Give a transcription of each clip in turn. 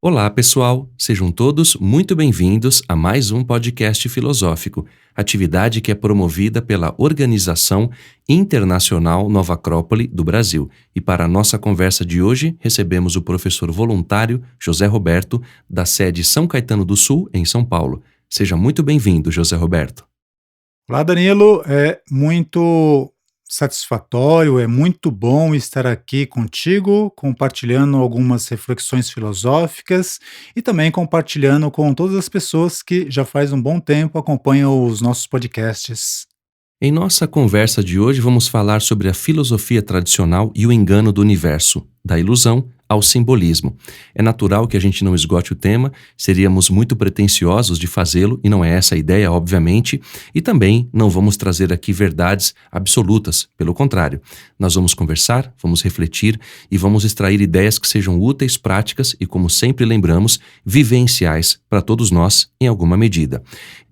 Olá, pessoal! Sejam todos muito bem-vindos a mais um podcast filosófico, atividade que é promovida pela Organização Internacional Nova Acrópole do Brasil. E para a nossa conversa de hoje, recebemos o professor voluntário José Roberto, da sede São Caetano do Sul, em São Paulo. Seja muito bem-vindo, José Roberto. Olá, Danilo. É muito satisfatório, é muito bom estar aqui contigo, compartilhando algumas reflexões filosóficas e também compartilhando com todas as pessoas que já faz um bom tempo acompanham os nossos podcasts. Em nossa conversa de hoje, vamos falar sobre a filosofia tradicional e o engano do universo, da ilusão ao simbolismo. É natural que a gente não esgote o tema, seríamos muito pretensiosos de fazê-lo, e não é essa a ideia, obviamente, e também não vamos trazer aqui verdades absolutas, pelo contrário. Nós vamos conversar, vamos refletir e vamos extrair ideias que sejam úteis, práticas e, como sempre lembramos, vivenciais para todos nós, em alguma medida.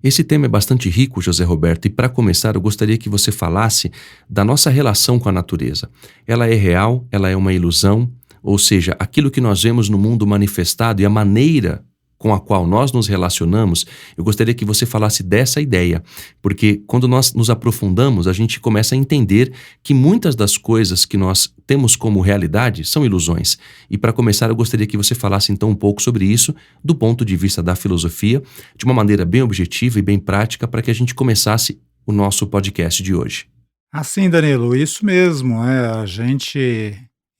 Esse tema é bastante rico, José Roberto, e para começar eu gostaria que você falasse da nossa relação com a natureza. Ela é real? Ela é uma ilusão? Ou seja, aquilo que nós vemos no mundo manifestado e a maneira com a qual nós nos relacionamos, eu gostaria que você falasse dessa ideia, porque quando nós nos aprofundamos, a gente começa a entender que muitas das coisas que nós temos como realidade são ilusões. E para começar, eu gostaria que você falasse então um pouco sobre isso, do ponto de vista da filosofia, de uma maneira bem objetiva e bem prática, para que a gente começasse o nosso podcast de hoje. Assim, Danilo, isso mesmo,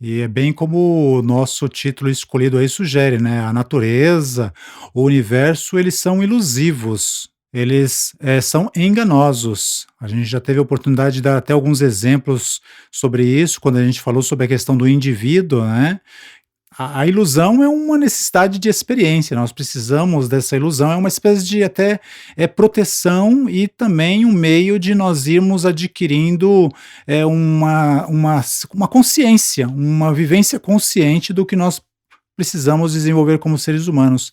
e é bem como o nosso título escolhido aí sugere, né? A natureza, o universo, eles são ilusivos, eles são enganosos. A gente já teve a oportunidade de dar até alguns exemplos sobre isso, quando a gente falou sobre a questão do indivíduo, né? A ilusão é uma necessidade de experiência, nós precisamos dessa ilusão, é uma espécie de até proteção e também um meio de nós irmos adquirindo uma consciência, uma vivência consciente do que nós precisamos desenvolver como seres humanos.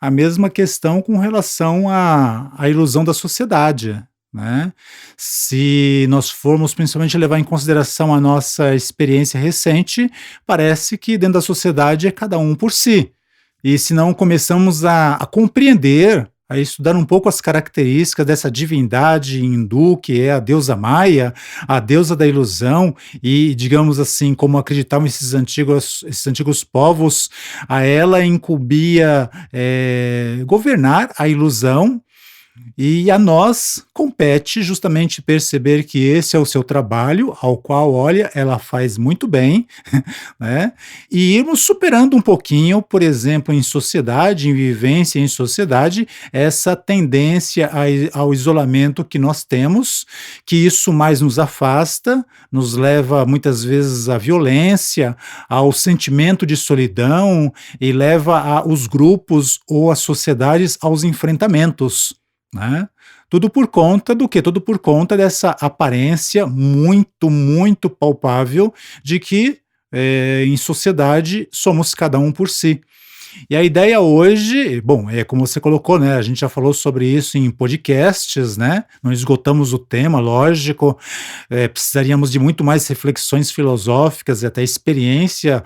A mesma questão com relação à ilusão da sociedade, né. Se nós formos principalmente levar em consideração a nossa experiência recente, parece que dentro da sociedade é cada um por si. E se não começamos a compreender, a estudar um pouco as características dessa divindade hindu, que é a deusa Maia, a deusa da ilusão, e digamos assim, como acreditavam esses antigos povos, a ela incumbia governar a ilusão, e a nós compete justamente perceber que esse é o seu trabalho, ao qual, olha, ela faz muito bem, né? E irmos superando um pouquinho, por exemplo, em sociedade, em vivência em sociedade, essa tendência ao isolamento que nós temos, que isso mais nos afasta, nos leva muitas vezes à violência, ao sentimento de solidão e leva os grupos ou as sociedades aos enfrentamentos, né? Tudo por conta do quê? Tudo por conta dessa aparência muito, muito palpável de que, em sociedade, somos cada um por si. E a ideia hoje, bom, é como você colocou, né, a gente já falou sobre isso em podcasts, né, não esgotamos o tema, lógico, precisaríamos de muito mais reflexões filosóficas e até experiência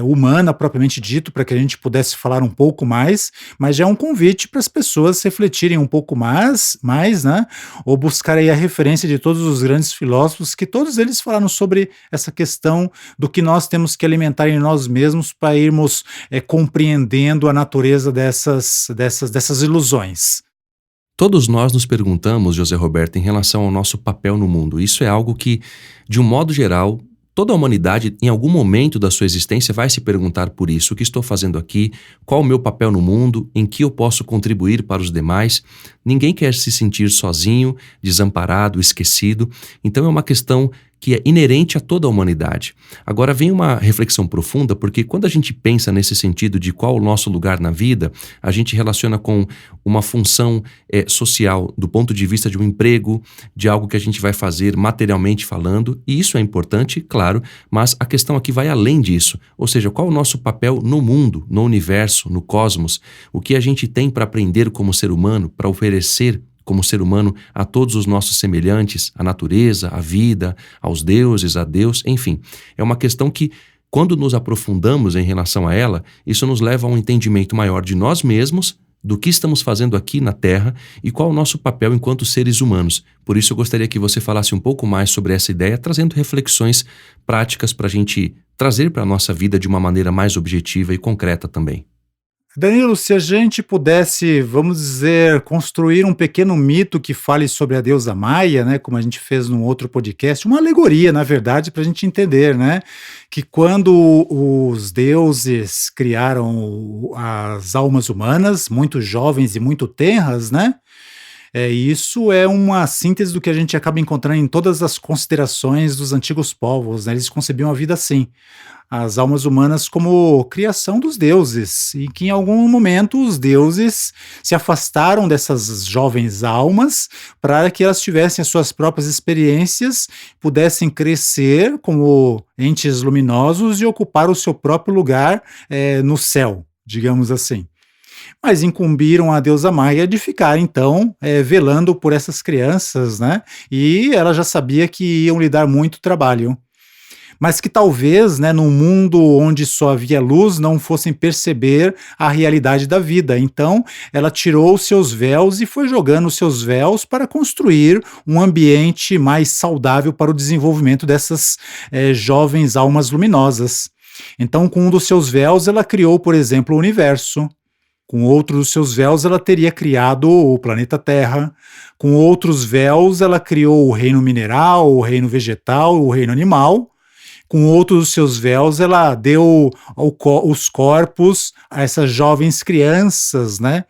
humana propriamente dito, para que a gente pudesse falar um pouco mais, mas já é um convite para as pessoas refletirem um pouco mais, né, ou buscar aí a referência de todos os grandes filósofos, que todos eles falaram sobre essa questão do que nós temos que alimentar em nós mesmos para irmos compreendendo a natureza dessas ilusões. Todos nós nos perguntamos, José Roberto, em relação ao nosso papel no mundo. Isso é algo que, de um modo geral, toda a humanidade, em algum momento da sua existência, vai se perguntar por isso. O que estou fazendo aqui? Qual o meu papel no mundo? Em que eu posso contribuir para os demais? Ninguém quer se sentir sozinho, desamparado, esquecido. Então é uma questão que é inerente a toda a humanidade. Agora vem uma reflexão profunda, porque quando a gente pensa nesse sentido de qual o nosso lugar na vida, a gente relaciona com uma função social, do ponto de vista de um emprego, de algo que a gente vai fazer materialmente falando, e isso é importante, claro, mas a questão aqui vai além disso, ou seja, qual o nosso papel no mundo, no universo, no cosmos, o que a gente tem para aprender como ser humano, para oferecer como ser humano a todos os nossos semelhantes, à natureza, à vida, aos deuses, a Deus, enfim. É uma questão que Quando nos aprofundamos em relação a ela, isso nos leva a um entendimento maior de nós mesmos, do que estamos fazendo aqui na Terra e qual o nosso papel enquanto seres humanos. Por isso eu gostaria que você falasse um pouco mais sobre essa ideia, trazendo reflexões práticas para a gente trazer para a nossa vida de uma maneira mais objetiva e concreta também. Danilo, se a gente pudesse, vamos dizer, construir um pequeno mito que fale sobre a deusa Maia, né, como a gente fez num outro podcast, uma alegoria, na verdade, para a gente entender, né, que quando os deuses criaram as almas humanas, muito jovens e muito tenras, né, isso é uma síntese do que a gente acaba encontrando em todas as considerações dos antigos povos, né, eles concebiam a vida assim, as almas humanas como criação dos deuses, e que em algum momento os deuses se afastaram dessas jovens almas para que elas tivessem as suas próprias experiências, pudessem crescer como entes luminosos e ocupar o seu próprio lugar no céu, digamos assim. Mas incumbiram a deusa Maia de ficar, então, velando por essas crianças, né? E ela já sabia que iam lhe dar muito trabalho, mas que talvez, né, num mundo onde só havia luz, não fossem perceber a realidade da vida. Então, ela tirou os seus véus e foi jogando os seus véus para construir um ambiente mais saudável para o desenvolvimento dessas jovens almas luminosas. Então, com um dos seus véus, ela criou, por exemplo, o universo. Com outro dos seus véus, ela teria criado o planeta Terra. Com outros véus, ela criou o reino mineral, o reino vegetal, o reino animal. Com outros dos seus véus, ela deu os corpos a essas jovens crianças, né?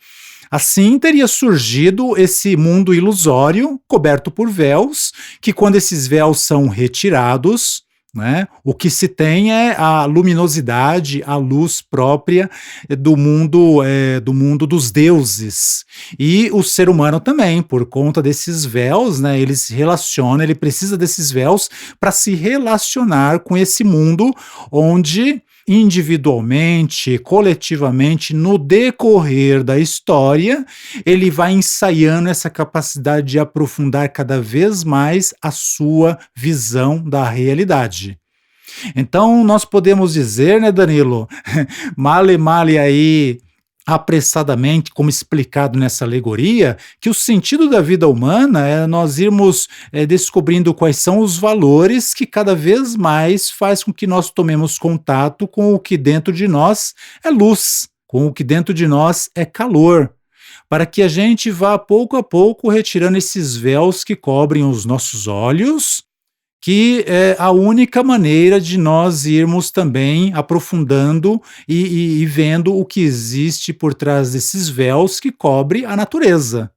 Assim teria surgido esse mundo ilusório, coberto por véus, que quando esses véus são retirados, né, o que se tem é a luminosidade, a luz própria do mundo dos deuses. E o ser humano também, por conta desses véus, né, ele se relaciona, ele precisa desses véus para se relacionar com esse mundo onde individualmente, coletivamente, no decorrer da história, ele vai ensaiando essa capacidade de aprofundar cada vez mais a sua visão da realidade. Então, nós podemos dizer, né, Danilo, male aí, apressadamente, como explicado nessa alegoria, que o sentido da vida humana é nós irmos descobrindo quais são os valores que cada vez mais faz com que nós tomemos contato com o que dentro de nós é luz, com o que dentro de nós é calor, para que a gente vá pouco a pouco retirando esses véus que cobrem os nossos olhos, que é a única maneira de nós irmos também aprofundando e vendo o que existe por trás desses véus que cobre a natureza.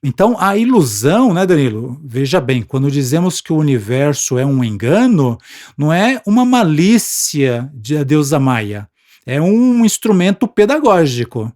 Então, a ilusão, né, Danilo? Veja bem, quando dizemos que o universo é um engano, não é uma malícia da deusa Maia, é um instrumento pedagógico.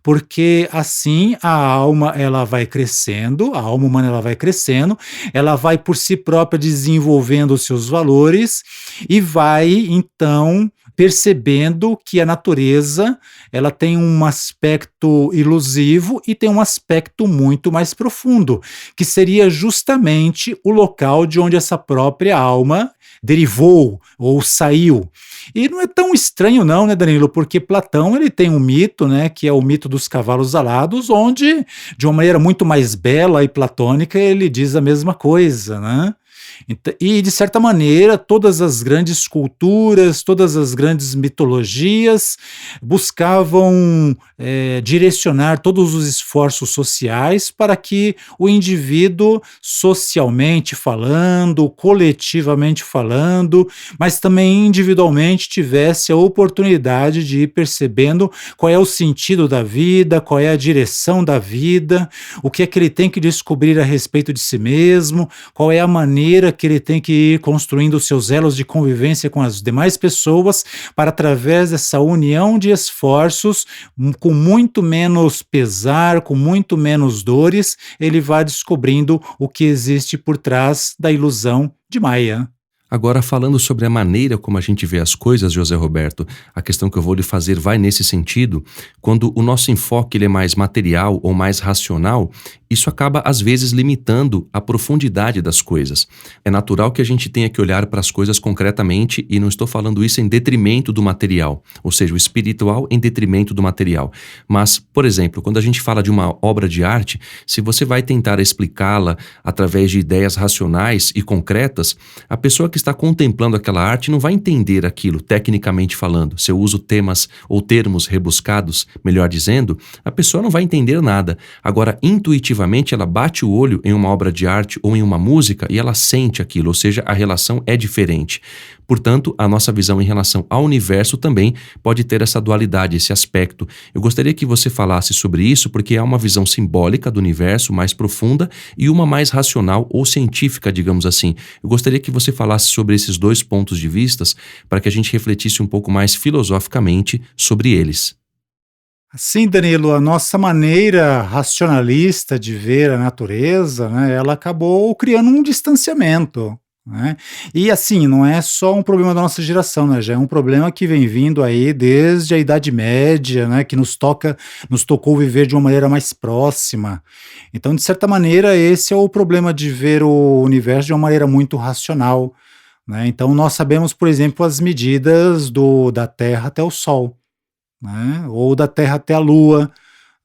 Porque assim a alma ela vai crescendo, a alma humana ela vai crescendo, ela vai por si própria desenvolvendo os seus valores e vai então percebendo que a natureza ela tem um aspecto ilusivo e tem um aspecto muito mais profundo, que seria justamente o local de onde essa própria alma derivou ou saiu. E não é tão estranho não, né, Danilo, porque Platão ele tem um mito, né, que é o mito dos cavalos alados, onde, de uma maneira muito mais bela e platônica, ele diz a mesma coisa, né? E, de certa maneira, todas as grandes culturas, todas as grandes mitologias buscavam direcionar todos os esforços sociais para que o indivíduo, socialmente falando, coletivamente falando, mas também individualmente, tivesse a oportunidade de ir percebendo qual é o sentido da vida, qual é a direção da vida, o que é que ele tem que descobrir a respeito de si mesmo, qual é a maneira que ele tem que ir construindo os seus elos de convivência com as demais pessoas para, através dessa união de esforços, com muito menos pesar, com muito menos dores, ele vai descobrindo o que existe por trás da ilusão de Maia. Agora, falando sobre a maneira como a gente vê as coisas, José Roberto, a questão que eu vou lhe fazer vai nesse sentido. Quando o nosso enfoque ele é mais material ou mais racional, isso acaba, às vezes, limitando a profundidade das coisas. É natural que a gente tenha que olhar para as coisas concretamente, e não estou falando isso em detrimento do material, ou seja, o espiritual em detrimento do material. Mas, por exemplo, quando a gente fala de uma obra de arte, se você vai tentar explicá-la através de ideias racionais e concretas, a pessoa que está contemplando aquela arte não vai entender aquilo, tecnicamente falando. Se eu uso temas ou termos rebuscados, melhor dizendo, a pessoa não vai entender nada. Agora, intuitivamente, ela bate o olho em uma obra de arte ou em uma música e ela sente aquilo, ou seja, a relação é diferente. Portanto, a nossa visão em relação ao universo também pode ter essa dualidade, esse aspecto. Eu gostaria que você falasse sobre isso, porque há uma visão simbólica do universo mais profunda e uma mais racional ou científica, digamos assim. Eu gostaria que você falasse sobre esses dois pontos de vista para que a gente refletisse um pouco mais filosoficamente sobre eles. Sim, Danilo, a nossa maneira racionalista de ver a natureza, né, ela acabou criando um distanciamento, né? E assim, não é só um problema da nossa geração, né? Já é um problema que vem vindo aí desde a Idade Média, né? Que nos tocou viver de uma maneira mais próxima. Então, de certa maneira, esse é o problema de ver o universo de uma maneira muito racional, né? Então, nós sabemos, por exemplo, as medidas da Terra até o Sol, né, ou da Terra até a Lua.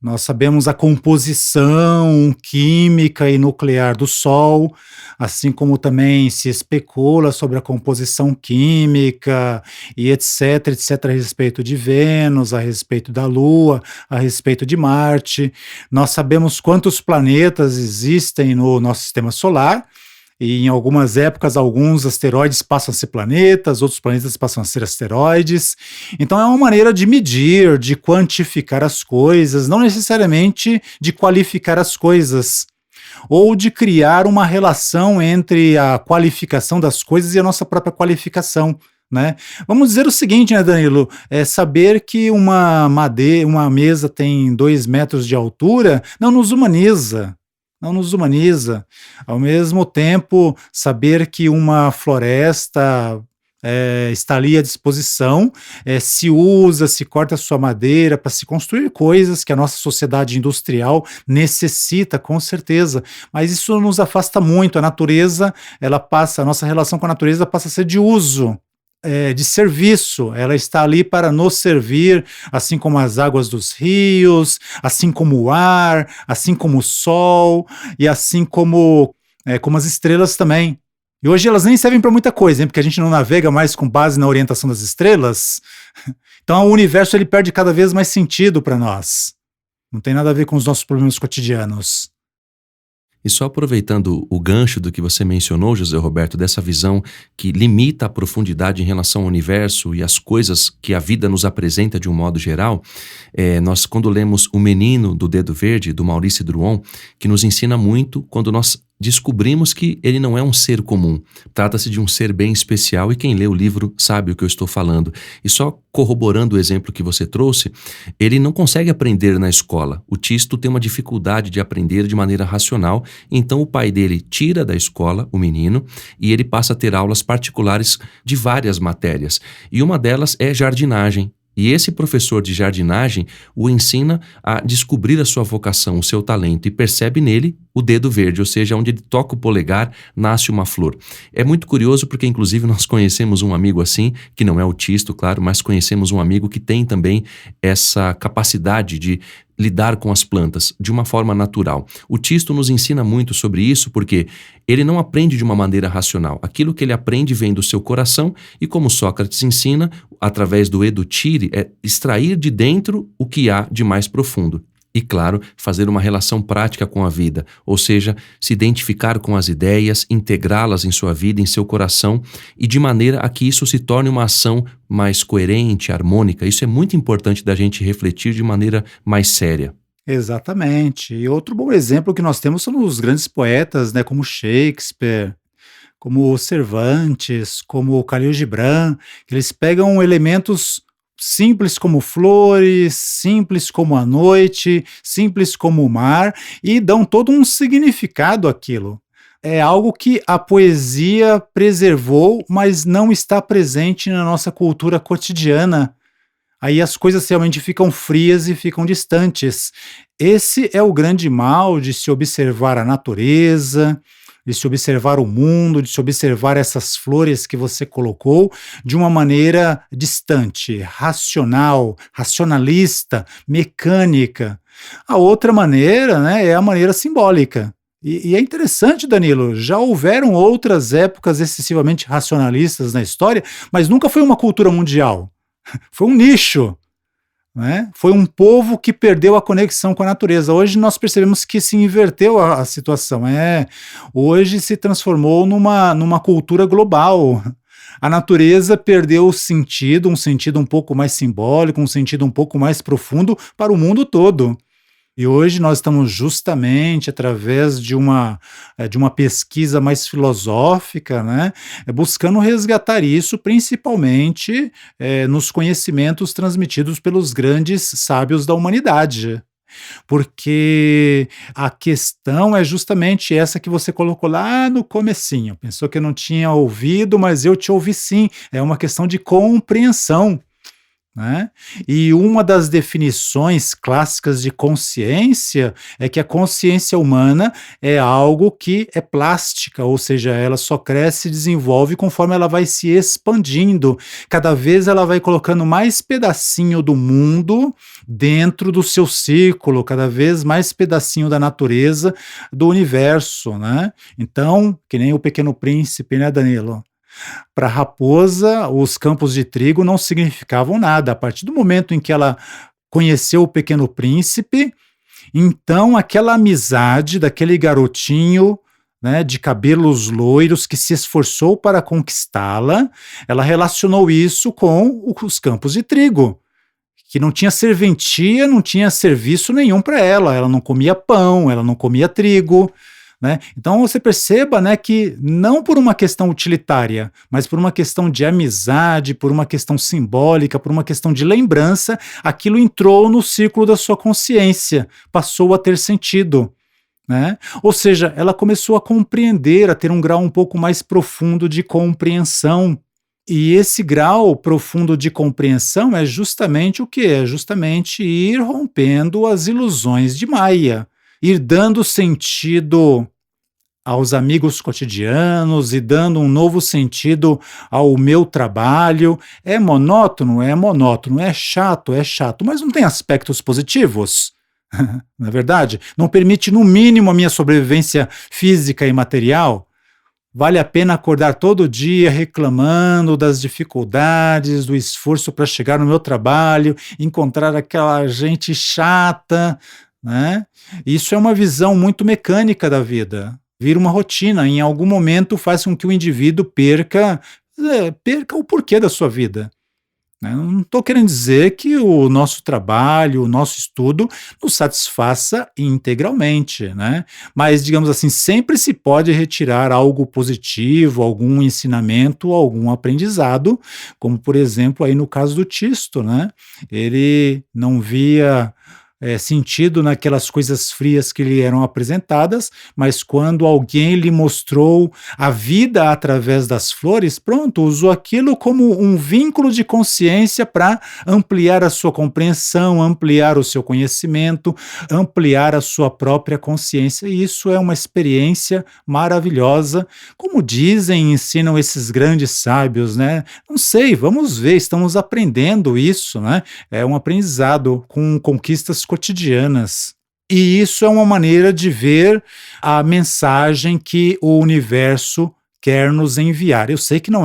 Nós sabemos a composição química e nuclear do Sol, assim como também se especula sobre a composição química e etc, a respeito de Vênus, a respeito da Lua, a respeito de Marte. Nós sabemos quantos planetas existem no nosso sistema solar, e em algumas épocas, alguns asteroides passam a ser planetas, outros planetas passam a ser asteroides. Então é uma maneira de medir, de quantificar as coisas, não necessariamente de qualificar as coisas, ou de criar uma relação entre a qualificação das coisas e a nossa própria qualificação, né? Vamos dizer o seguinte, né, Danilo? Saber que uma mesa tem 2 metros de altura não nos humaniza. Não nos humaniza. Ao mesmo tempo, saber que uma floresta está ali à disposição, se corta a sua madeira para se construir coisas que a nossa sociedade industrial necessita, com certeza, mas isso nos afasta muito. A natureza, a nossa relação com a natureza passa a ser de uso, de serviço. Ela está ali para nos servir, assim como as águas dos rios, assim como o ar, assim como o sol, e assim como as estrelas também. E hoje elas nem servem para muita coisa, hein, porque a gente não navega mais com base na orientação das estrelas. Então o universo ele perde cada vez mais sentido para nós. Não tem nada a ver com os nossos problemas cotidianos. E só aproveitando o gancho do que você mencionou, José Roberto, dessa visão que limita a profundidade em relação ao universo e às coisas que a vida nos apresenta de um modo geral, nós quando lemos O Menino do Dedo Verde, do Maurice Druon, que nos ensina muito quando nós descobrimos que ele não é um ser comum. Trata-se de um ser bem especial e quem lê o livro sabe o que eu estou falando. E só corroborando o exemplo que você trouxe, ele não consegue aprender na escola. O Tisto tem uma dificuldade de aprender de maneira racional, então o pai dele tira da escola o menino e ele passa a ter aulas particulares de várias matérias. E uma delas é jardinagem. E esse professor de jardinagem o ensina a descobrir a sua vocação, o seu talento, e percebe nele o dedo verde, ou seja, onde ele toca o polegar, nasce uma flor. É muito curioso porque, inclusive, nós conhecemos um amigo assim, que não é autista, claro, mas conhecemos um amigo que tem também essa capacidade de lidar com as plantas de uma forma natural. O Tisto nos ensina muito sobre isso porque ele não aprende de uma maneira racional. Aquilo que ele aprende vem do seu coração e, como Sócrates ensina, através do edutire, é extrair de dentro o que há de mais profundo. E, claro, fazer uma relação prática com a vida, ou seja, se identificar com as ideias, integrá-las em sua vida, em seu coração, e de maneira a que isso se torne uma ação mais coerente, harmônica. Isso é muito importante da gente refletir de maneira mais séria. Exatamente. E outro bom exemplo que nós temos são os grandes poetas, né, como Shakespeare, como Cervantes, como Khalil Gibran, que eles pegam elementos simples como flores, simples como a noite, simples como o mar, e dão todo um significado àquilo. É algo que a poesia preservou, mas não está presente na nossa cultura cotidiana. aí as coisas realmente ficam frias e ficam distantes. Esse é o grande mal de se observar a natureza, de se observar o mundo, de se observar essas flores que você colocou de uma maneira distante, racional, racionalista, mecânica. A outra maneira, né, é a maneira simbólica. E é interessante, Danilo, já houveram outras épocas excessivamente racionalistas na história, mas nunca foi uma cultura mundial. Foi um nicho, né? Foi um povo que perdeu a conexão com a natureza. Hoje nós percebemos que se inverteu a situação. Hoje se transformou numa cultura global. A natureza perdeu o sentido, um sentido um pouco mais simbólico, um sentido um pouco mais profundo para o mundo todo. E hoje nós estamos justamente através de uma pesquisa mais filosófica, né, buscando resgatar isso, principalmente nos conhecimentos transmitidos pelos grandes sábios da humanidade. Porque a questão é justamente essa que você colocou lá no comecinho. Pensou que eu não tinha ouvido, mas eu te ouvi sim. É uma questão de compreensão, né? E uma das definições clássicas de consciência é que a consciência humana é algo que é plástica, ou seja, ela só cresce e desenvolve conforme ela vai se expandindo. Cada vez ela vai colocando mais pedacinho do mundo dentro do seu círculo, cada vez mais pedacinho da natureza, do universo, né? Então, que nem o Pequeno Príncipe, né, Danilo? Para a raposa, os campos de trigo não significavam nada. A partir do momento em que ela conheceu o Pequeno Príncipe, então aquela amizade daquele garotinho, né, de cabelos loiros que se esforçou para conquistá-la, ela relacionou isso com os campos de trigo, que não tinha serventia, não tinha serviço nenhum para ela não comia pão, ela não comia trigo, né? Então você perceba, né, que não por uma questão utilitária, mas por uma questão de amizade, por uma questão simbólica, por uma questão de lembrança, aquilo entrou no círculo da sua consciência, passou a ter sentido, né? Ou seja, ela começou a compreender, a ter um grau um pouco mais profundo de compreensão. E esse grau profundo de compreensão é justamente o que? É justamente ir rompendo as ilusões de Maia, ir dando sentido aos amigos cotidianos e dando um novo sentido ao meu trabalho. É monótono? É monótono. É chato, mas não tem aspectos positivos? Não é verdade? Não permite, no mínimo, a minha sobrevivência física e material? Vale a pena acordar todo dia reclamando das dificuldades, do esforço para chegar no meu trabalho, encontrar aquela gente chata, né? Isso é uma visão muito mecânica da vida. Vira uma rotina, em algum momento faz com que o indivíduo perca o porquê da sua vida, né? Não estou querendo dizer que o nosso trabalho, o nosso estudo nos satisfaça integralmente, né? Mas, digamos assim, sempre se pode retirar algo positivo, algum ensinamento, algum aprendizado, como, por exemplo, aí no caso do Tisto, né? Ele não via sentido naquelas coisas frias que lhe eram apresentadas, mas quando alguém lhe mostrou a vida através das flores, pronto, usou aquilo como um vínculo de consciência para ampliar a sua compreensão, ampliar o seu conhecimento, ampliar a sua própria consciência, e isso é uma experiência maravilhosa, como dizem e ensinam esses grandes sábios, né? Não sei, vamos ver, estamos aprendendo isso, né? É um aprendizado com conquistas cotidianas. E isso é uma maneira de ver a mensagem que o universo quer nos enviar. Eu sei que não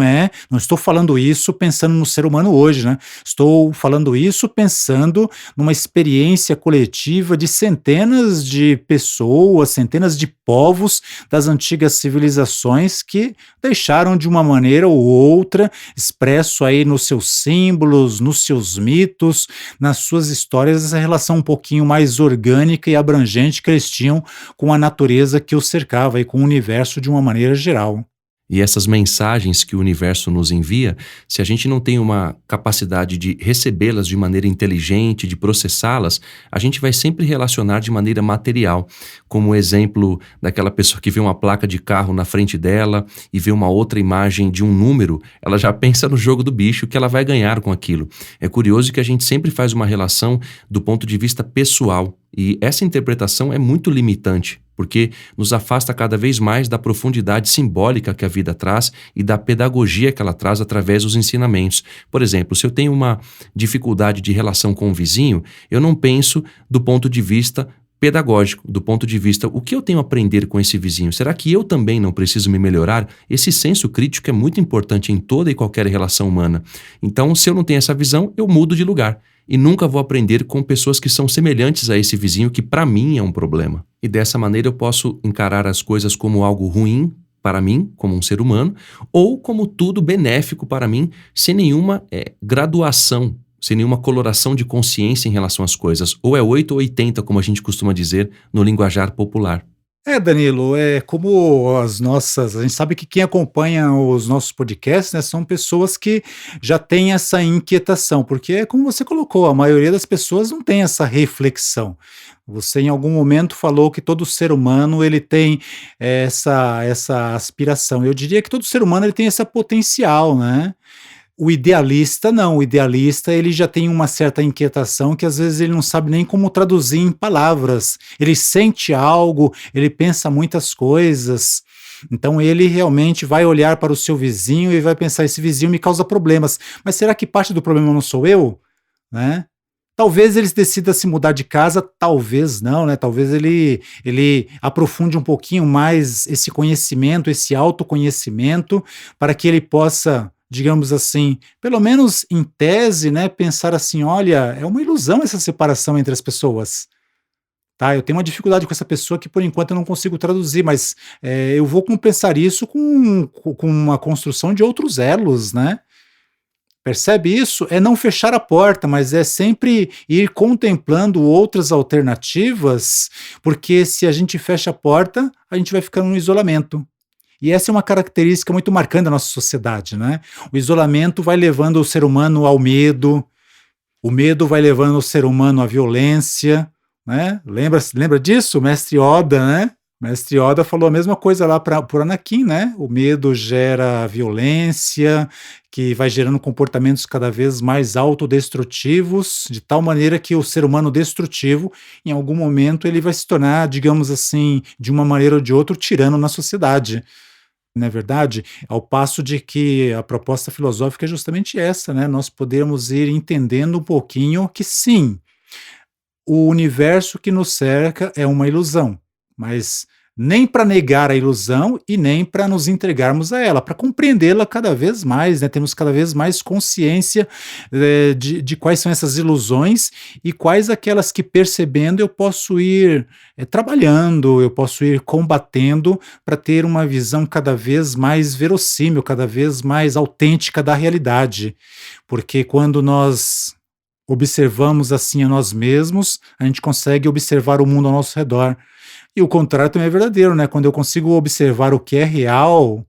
estou falando isso pensando no ser humano hoje, né? Estou falando isso pensando numa experiência coletiva de centenas de pessoas, centenas de povos das antigas civilizações que deixaram de uma maneira ou outra, expresso aí nos seus símbolos, nos seus mitos, nas suas histórias, essa relação um pouquinho mais orgânica e abrangente que eles tinham com a natureza que os cercava e com o universo de uma maneira geral. E essas mensagens que o universo nos envia, se a gente não tem uma capacidade de recebê-las de maneira inteligente, de processá-las, a gente vai sempre relacionar de maneira material. Como o exemplo daquela pessoa que vê uma placa de carro na frente dela e vê uma outra imagem de um número, ela já pensa no jogo do bicho que ela vai ganhar com aquilo. É curioso que a gente sempre faz uma relação do ponto de vista pessoal. E essa interpretação é muito limitante, porque nos afasta cada vez mais da profundidade simbólica que a vida traz e da pedagogia que ela traz através dos ensinamentos. Por exemplo, se eu tenho uma dificuldade de relação com o vizinho, eu não penso do ponto de vista pedagógico, do ponto de vista o que eu tenho a aprender com esse vizinho? Será que eu também não preciso me melhorar? Esse senso crítico é muito importante em toda e qualquer relação humana. Então, se eu não tenho essa visão, eu mudo de lugar. E nunca vou aprender com pessoas que são semelhantes a esse vizinho, que para mim é um problema. E dessa maneira eu posso encarar as coisas como algo ruim para mim, como um ser humano, ou como tudo benéfico para mim, sem nenhuma graduação, sem nenhuma coloração de consciência em relação às coisas. Ou é 8 ou 80, como a gente costuma dizer no linguajar popular. Danilo, é como a gente sabe que quem acompanha os nossos podcasts, né, são pessoas que já têm essa inquietação, porque é como você colocou, a maioria das pessoas não tem essa reflexão. Você em algum momento falou que todo ser humano ele tem essa aspiração. Eu diria que todo ser humano ele tem esse potencial, né? O idealista não, o idealista ele já tem uma certa inquietação que às vezes ele não sabe nem como traduzir em palavras. Ele sente algo, ele pensa muitas coisas. Então ele realmente vai olhar para o seu vizinho e vai pensar, esse vizinho me causa problemas. Mas será que parte do problema não sou eu? Né? Talvez ele decida se mudar de casa, talvez não, né? Talvez ele aprofunde um pouquinho mais esse conhecimento, esse autoconhecimento, para que ele possa, digamos assim, pelo menos em tese, né, pensar assim, olha, é uma ilusão essa separação entre as pessoas, tá? Eu tenho uma dificuldade com essa pessoa que por enquanto eu não consigo traduzir, mas eu vou compensar isso com uma construção de outros elos, né? Percebe isso? É não fechar a porta, mas é sempre ir contemplando outras alternativas, porque se a gente fecha a porta, a gente vai ficando no isolamento. E essa é uma característica muito marcante da nossa sociedade, né? O isolamento vai levando o ser humano ao medo, o medo vai levando o ser humano à violência, né? Lembra disso? O mestre Yoda, né? O mestre Yoda falou a mesma coisa lá para o Anakin, né? O medo gera violência, que vai gerando comportamentos cada vez mais autodestrutivos, de tal maneira que o ser humano destrutivo, em algum momento, ele vai se tornar, digamos assim, de uma maneira ou de outra, tirano na sociedade. Não é verdade? Ao passo de que a proposta filosófica é justamente essa, né? Nós podemos ir entendendo um pouquinho que sim, o universo que nos cerca é uma ilusão, mas nem para negar a ilusão e nem para nos entregarmos a ela, para compreendê-la cada vez mais, né? Temos cada vez mais consciência de quais são essas ilusões e quais aquelas que, percebendo, eu posso ir trabalhando, eu posso ir combatendo para ter uma visão cada vez mais verossímil, cada vez mais autêntica da realidade. Porque quando nós observamos assim a nós mesmos, a gente consegue observar o mundo ao nosso redor. E o contrário também é verdadeiro, né? Quando eu consigo observar o que é real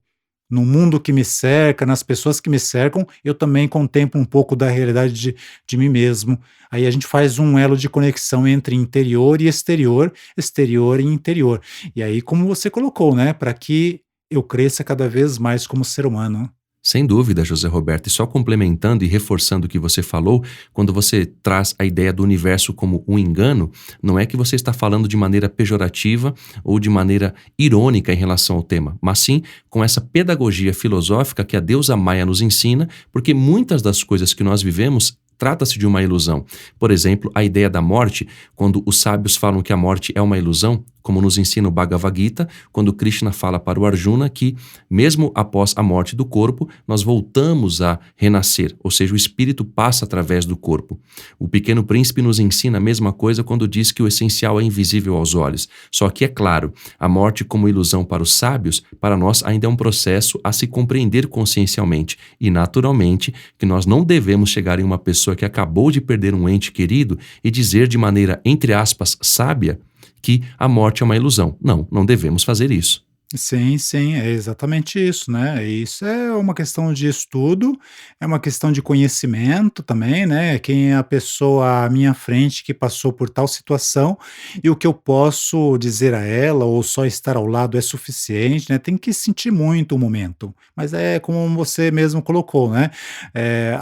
no mundo que me cerca, nas pessoas que me cercam, eu também contemplo um pouco da realidade de mim mesmo. Aí a gente faz um elo de conexão entre interior e exterior, exterior e interior. E aí, como você colocou, né? Para que eu cresça cada vez mais como ser humano. Sem dúvida, José Roberto, e só complementando e reforçando o que você falou, quando você traz a ideia do universo como um engano, não é que você está falando de maneira pejorativa ou de maneira irônica em relação ao tema, mas sim com essa pedagogia filosófica que a deusa Maia nos ensina, porque muitas das coisas que nós vivemos trata-se de uma ilusão. Por exemplo, a ideia da morte, quando os sábios falam que a morte é uma ilusão, como nos ensina o Bhagavad Gita, quando Krishna fala para o Arjuna que, mesmo após a morte do corpo, nós voltamos a renascer, ou seja, o espírito passa através do corpo. O Pequeno Príncipe nos ensina a mesma coisa quando diz que o essencial é invisível aos olhos. Só que, é claro, a morte como ilusão para os sábios, para nós ainda é um processo a se compreender consciencialmente. E, naturalmente, que nós não devemos chegar em uma pessoa que acabou de perder um ente querido e dizer de maneira, entre aspas, sábia, que a morte é uma ilusão. Não, não devemos fazer isso. Sim, sim, é exatamente isso, né? Isso é uma questão de estudo, é uma questão de conhecimento também, né? Quem é a pessoa à minha frente que passou por tal situação e o que eu posso dizer a ela ou só estar ao lado é suficiente, né? Tem que sentir muito o momento, mas é como você mesmo colocou, né?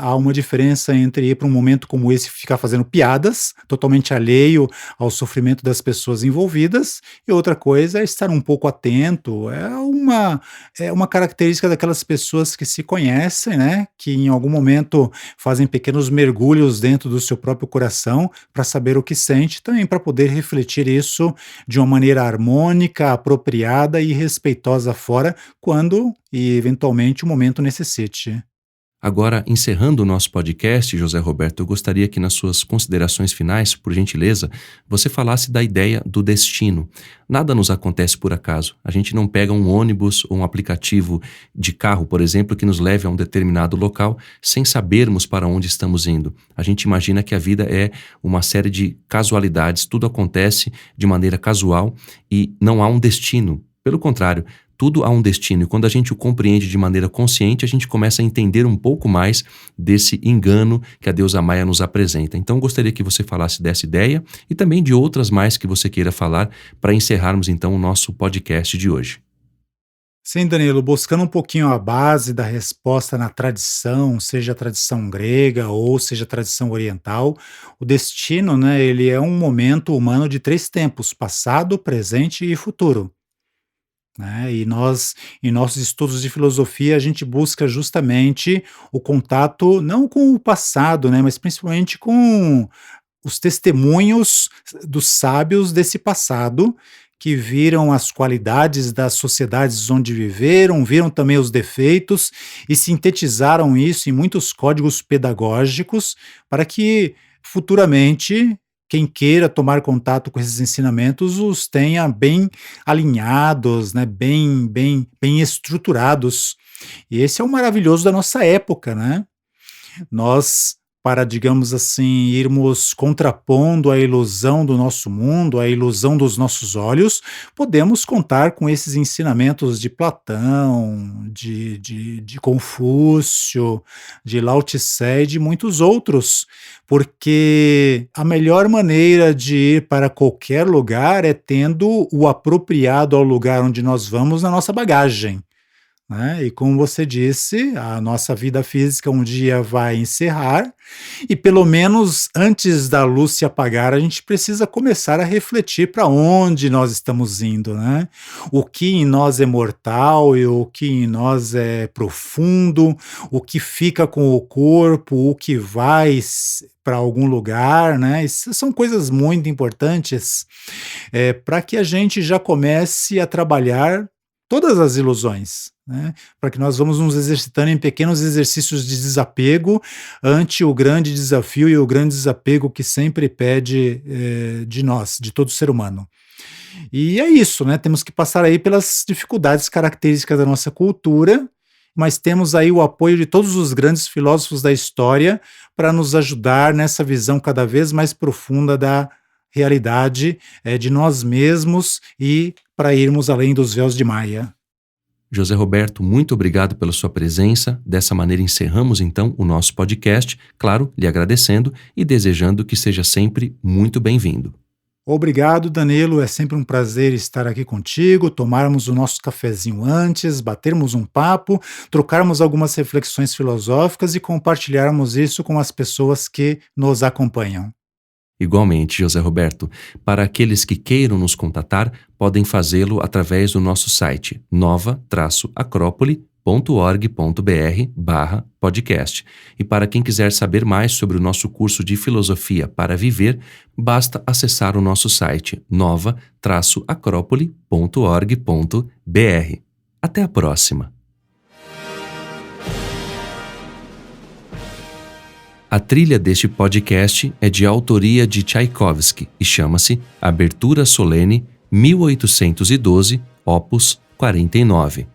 Há uma diferença entre ir para um momento como esse e ficar fazendo piadas, totalmente alheio ao sofrimento das pessoas envolvidas, e outra coisa é estar um pouco atento, é uma característica daquelas pessoas que se conhecem, né, que em algum momento fazem pequenos mergulhos dentro do seu próprio coração para saber o que sente, também para poder refletir isso de uma maneira harmônica, apropriada e respeitosa fora, quando e eventualmente o momento necessite. Agora, encerrando o nosso podcast, José Roberto, eu gostaria que nas suas considerações finais, por gentileza, você falasse da ideia do destino. Nada nos acontece por acaso. A gente não pega um ônibus ou um aplicativo de carro, por exemplo, que nos leve a um determinado local sem sabermos para onde estamos indo. A gente imagina que a vida é uma série de casualidades, tudo acontece de maneira casual e não há um destino. Pelo contrário, tudo há um destino, e quando a gente o compreende de maneira consciente, a gente começa a entender um pouco mais desse engano que a deusa Maia nos apresenta. Então, gostaria que você falasse dessa ideia e também de outras mais que você queira falar para encerrarmos então o nosso podcast de hoje. Sim, Danilo, buscando um pouquinho a base da resposta na tradição, seja a tradição grega ou seja a tradição oriental, o destino, né, ele é um momento humano de três tempos: passado, presente e futuro. Né? E nós, em nossos estudos de filosofia, a gente busca justamente o contato não com o passado, né, mas principalmente com os testemunhos dos sábios desse passado, que viram as qualidades das sociedades onde viveram, viram também os defeitos e sintetizaram isso em muitos códigos pedagógicos para que futuramente quem queira tomar contato com esses ensinamentos os tenha bem alinhados, né, bem estruturados. E esse é o maravilhoso da nossa época, né? Nós, para, digamos assim, irmos contrapondo a ilusão do nosso mundo, a ilusão dos nossos olhos, podemos contar com esses ensinamentos de Platão, de Confúcio, de Lao Tse e de muitos outros, porque a melhor maneira de ir para qualquer lugar é tendo o apropriado ao lugar onde nós vamos na nossa bagagem. Né? E como você disse, a nossa vida física um dia vai encerrar, e pelo menos antes da luz se apagar, a gente precisa começar a refletir para onde nós estamos indo, né? O que em nós é mortal e o que em nós é profundo, o que fica com o corpo, o que vai para algum lugar, né? Isso são coisas muito importantes, para que a gente já comece a trabalhar todas as ilusões, né? Para que nós vamos nos exercitando em pequenos exercícios de desapego ante o grande desafio e o grande desapego que sempre pede de nós, de todo ser humano. E é isso, né? Temos que passar aí pelas dificuldades características da nossa cultura, mas temos aí o apoio de todos os grandes filósofos da história para nos ajudar nessa visão cada vez mais profunda da realidade, de nós mesmos e para irmos além dos véus de Maia. José Roberto, muito obrigado pela sua presença. Dessa maneira encerramos então o nosso podcast, claro, lhe agradecendo e desejando que seja sempre muito bem-vindo. Obrigado, Danilo. É sempre um prazer estar aqui contigo, tomarmos o nosso cafezinho antes, batermos um papo, trocarmos algumas reflexões filosóficas e compartilharmos isso com as pessoas que nos acompanham. Igualmente, José Roberto, para aqueles que queiram nos contatar, podem fazê-lo através do nosso site nova-acrópole.org.br/podcast. E para quem quiser saber mais sobre o nosso curso de Filosofia para Viver, basta acessar o nosso site nova-acrópole.org.br. Até a próxima! A trilha deste podcast é de autoria de Tchaikovsky e chama-se Abertura Solene 1812, Opus 49.